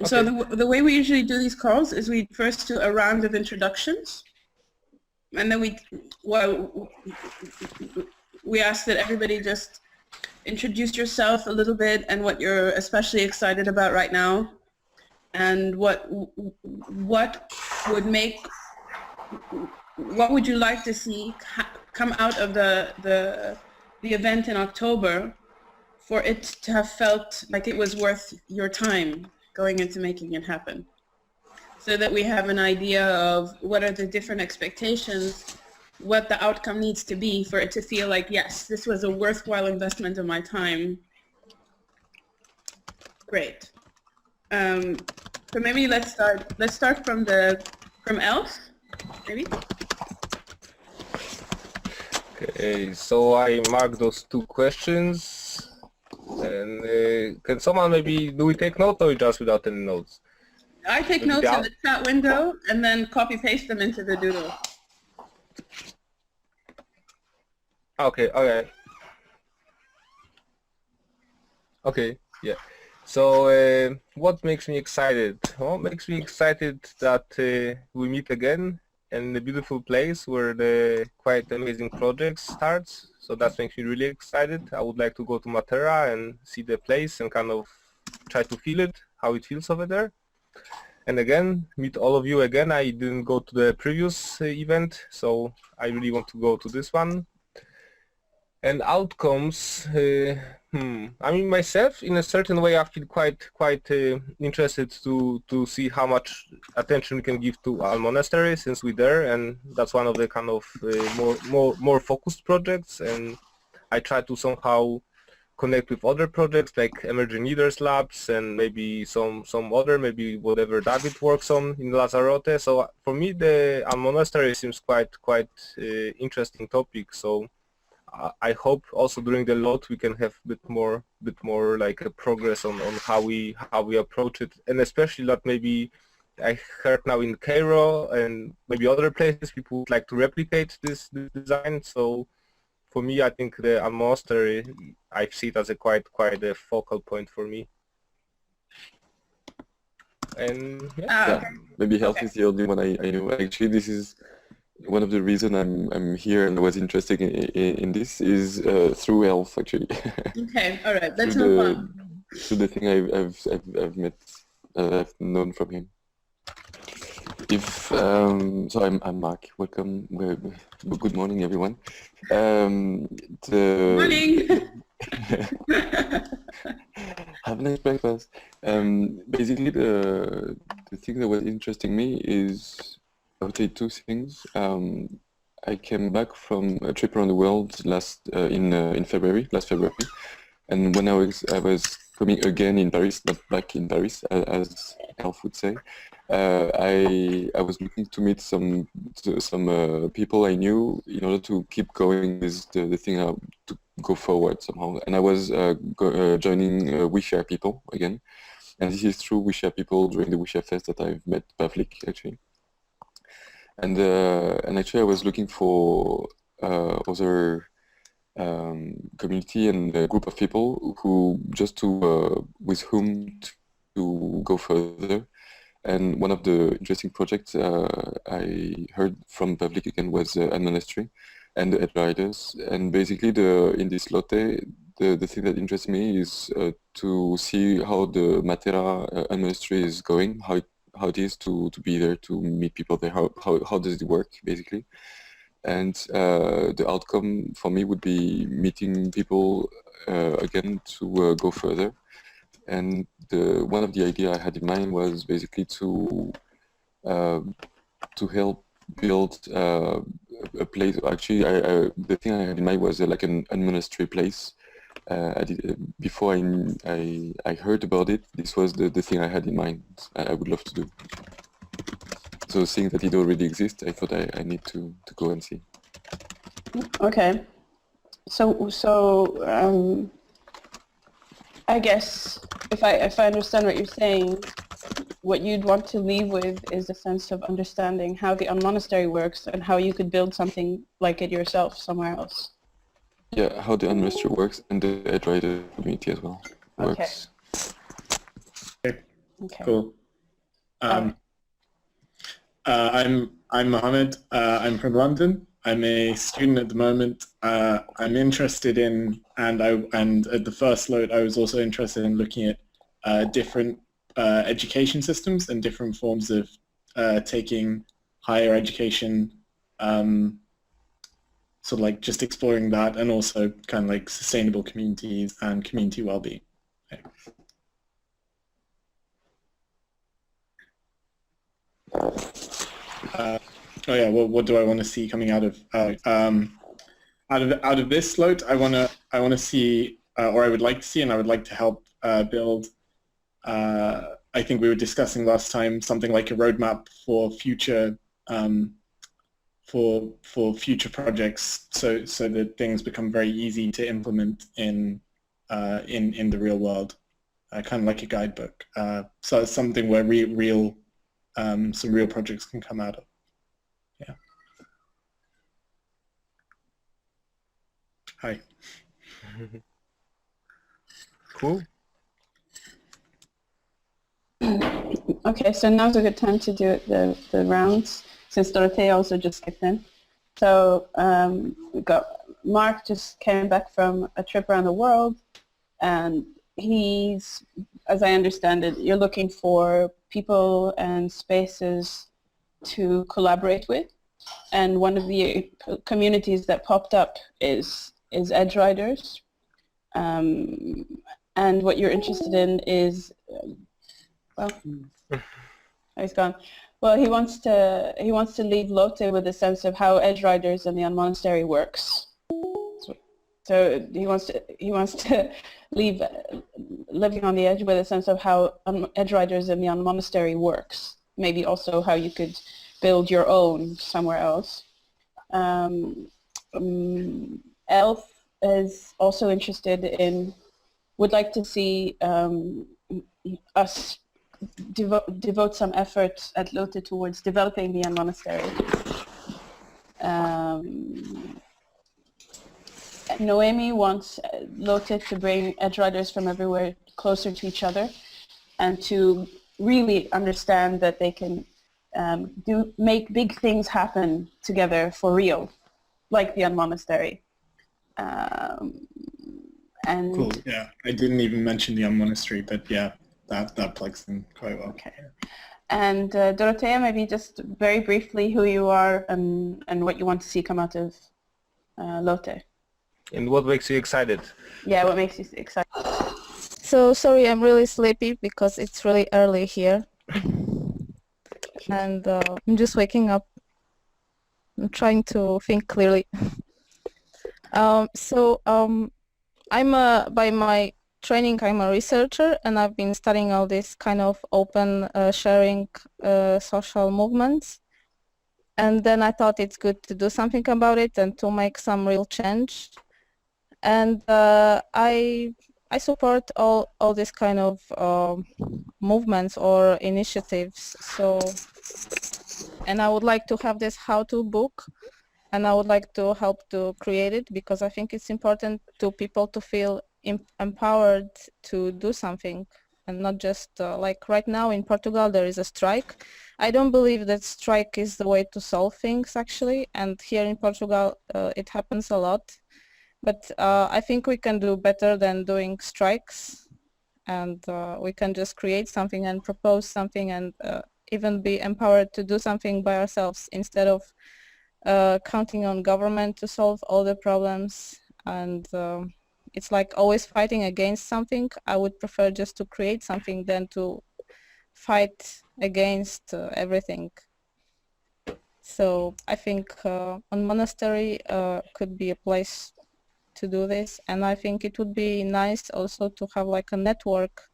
So the way we usually do these calls is we first do a round of introductions, and then we ask that everybody just introduce yourself a little bit and what you're especially excited about right now, and what would you like to see come out of the event in October for it to have felt like it was worth your time going into making it happen, so that we have an idea of what are the different expectations, what the outcome needs to be for it to feel like, yes, this was a worthwhile investment of my time. Great. So maybe let's start from Elf, maybe. Okay, so I marked those 2 questions, and can someone maybe, do we take notes or just without any notes? I take notes in the chat window and then copy paste them into the doodle. Okay, yeah. So what makes me excited? Well, makes me excited that we meet again in a beautiful place where the quite amazing project starts. So that makes me really excited. I would like to go to Matera and see the place and kind of try to feel it, how it feels over there. And again, meet all of you again. I didn't go to the previous event, so I really want to go to this one. And outcomes, I mean, myself, in a certain way, I feel quite interested to see how much attention we can give to our monastery since we're there, and that's one of the kind of more focused projects. And I try to somehow connect with other projects like Edgeryders labs and maybe some other, maybe whatever David works on in Lazarote. So for me, the monastery seems quite interesting topic. So I hope also during the LOTE we can have a bit more like a progress on how we approach it, and especially that maybe I heard now in Cairo and maybe other places people would like to replicate this design. So for me, I think the monastery, I see it as a quite a focal point for me. And yeah, maybe health is the only one I know. Actually, this is one of the reasons I'm here and was interested in this is through health, actually. Okay, all right, let's move on. Through the thing I've met, I've known from him. So I'm Mark. Welcome. Good morning, everyone. Morning. Have a nice breakfast. Basically, the thing that was interesting me is, I would say 2 things. I came back from a trip around the world last February, and when I was coming again in Paris, not back in Paris, as Elf would say, I was looking to meet some people I knew in order to keep going with the thing to go forward somehow. And I was joining We Share People again, and this is through We Share People during the We Share Fest that I've met Pavlik actually. And actually I was looking for other community and a group of people who with whom to go further. And one of the interesting projects I heard from Pavlik again was a monastery and the Edgeryders. And basically in this LOTE, the thing that interests me is to see how the Matera monastery is going, how it is to be there, to meet people there, how does it work basically. And the outcome for me would be meeting people again to go further. And one of the ideas I had in mind was basically to help build a place. Actually, the thing I had in mind was like a monastery place. Before I heard about it, this was the thing I had in mind. I would love to do. So seeing that it already exists, I thought I need to go and see. Okay. So I guess if I understand what you're saying, what you'd want to leave with is a sense of understanding how the monastery works and how you could build something like it yourself somewhere else. Yeah, how the monastery works and the Edgeryder community as well works. Okay. Okay. Cool. I'm Mohammed. I'm from London. I'm a student at the moment. I'm interested in, and at the first LOTE, I was also interested in looking at different education systems and different forms of taking higher education, sort of like just exploring that, and also kind of like sustainable communities and community well-being. Okay. Oh yeah, what do I want to see coming out of this LOTE? I want to see, or I would like to see, and I would like to help build. I think we were discussing last time something like a roadmap for future future projects, so that things become very easy to implement in the real world, kind of like a guidebook. So it's something where some real projects can come out of. Yeah. Hi. Cool. Okay, so now's a good time to do the rounds, since Dorothea also just skipped in. So we got Mark just came back from a trip around the world, and he's, as I understand it, you're looking for people and spaces to collaborate with, and one of the communities that popped up is Edgeryders, and what you're interested in is, well, he's gone. Well, he wants to leave LOTE with a sense of how Edgeryders and the monastery works. So he wants to leave living on the edge with a sense of how Edgeryders and the monastery works. Maybe also how you could build your own somewhere else. Elf is also interested in, would like to see us devote some effort at LOTE towards developing the monastery. Noemi wants LOTE to bring Edgeryders from everywhere closer to each other, and to really understand that they can make big things happen together for real, like the monastery. And Cool. Yeah, I didn't even mention the monastery, but yeah, that plugs in quite well. Okay. And Dorothea, maybe just very briefly who you are and what you want to see come out of LOTE. And what makes you excited? Yeah, what makes you excited? So sorry, I'm really sleepy because it's really early here. And I'm just waking up. I'm trying to think clearly. I'm by my training, I'm a researcher, and I've been studying all these kind of open sharing social movements. And then I thought it's good to do something about it and to make some real change. And I support all these kind of movements or initiatives. And I would like to have this how-to book, and I would like to help to create it, because I think it's important to people to feel empowered to do something, and not just like right now in Portugal there is a strike. I don't believe that strike is the way to solve things actually, and here in Portugal it happens a lot. But I think we can do better than doing strikes, and we can just create something and propose something, and even be empowered to do something by ourselves instead of counting on government to solve all the problems. And it's like always fighting against something. I would prefer just to create something than to fight against everything. So I think a monastery could be a place to do this, and I think it would be nice also to have like a network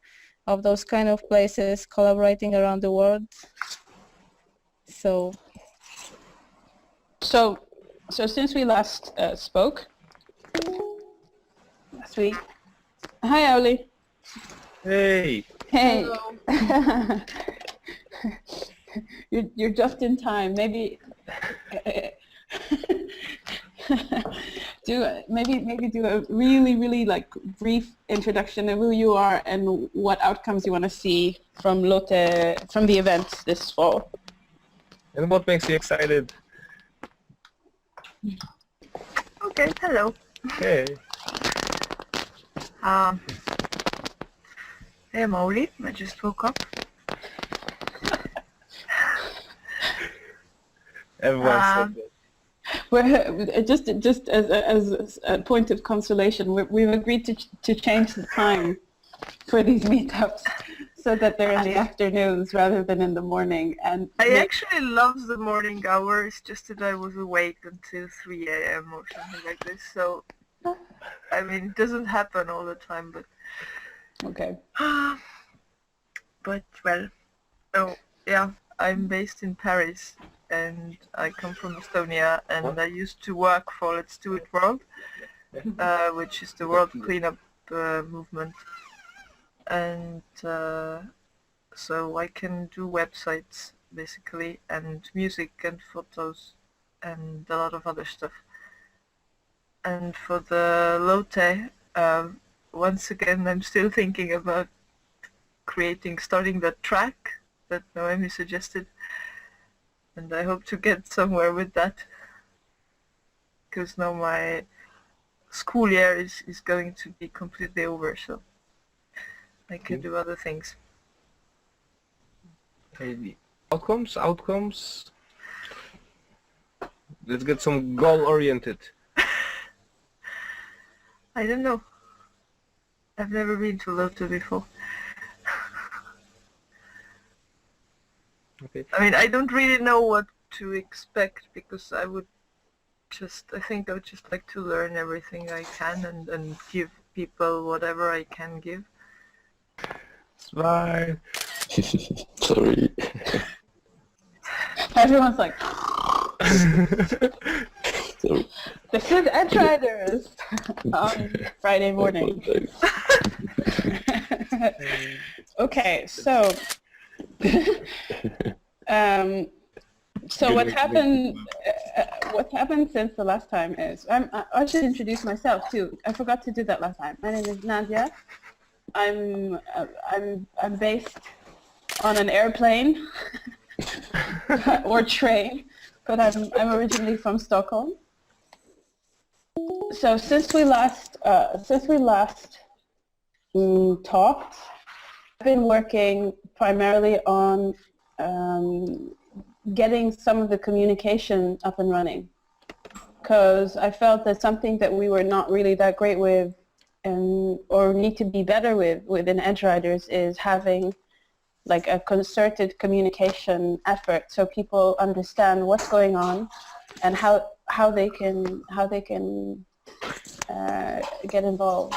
of those kind of places collaborating around the world. So since we last spoke last week, hi Oli. Hey. Hey. You're just in time. Maybe. maybe do a really like brief introduction of who you are and what outcomes you want to see from LOTE, from the event this fall. And what makes you excited? Okay, hello. Hey. Hey, I'm Oli. I just woke up. Everyone said that. We're just as a point of consolation, we've agreed to change the time for these meetups so that they're in the afternoons rather than in the morning. And I actually love the morning hour. It's just that I was awake until 3 a.m. or something like this. So, I mean, it doesn't happen all the time, but... okay. But, well, oh, yeah, I'm based in Paris, and I come from Estonia, and I used to work for Let's Do It World, which is the world cleanup movement. And so I can do websites, basically, and music and photos, and a lot of other stuff. And for the LOTE, once again, I'm still thinking about starting the track that Noemi suggested, and I hope to get somewhere with that, because now my school year is going to be completely over, so I can do other things. Hey, outcomes. Let's get some goal-oriented. I don't know. I've never been to LOTE before. Okay. I mean, I don't really know what to expect, because I think I would just like to learn everything I can and give people whatever I can give. Smile. Sorry. Everyone's like, Sorry. this is Edgeryders on Friday morning. Okay, so so what happened since the last time is I should introduce myself too. I forgot to do that last time. My name is Nadia. I'm based on an airplane or train, but I'm originally from Stockholm. So since we last talked, I've been working primarily on getting some of the communication up and running, because I felt that something that we were not really that great with or need to be better with within Edgeryders is having like a concerted communication effort, so people understand what's going on and how they can get involved.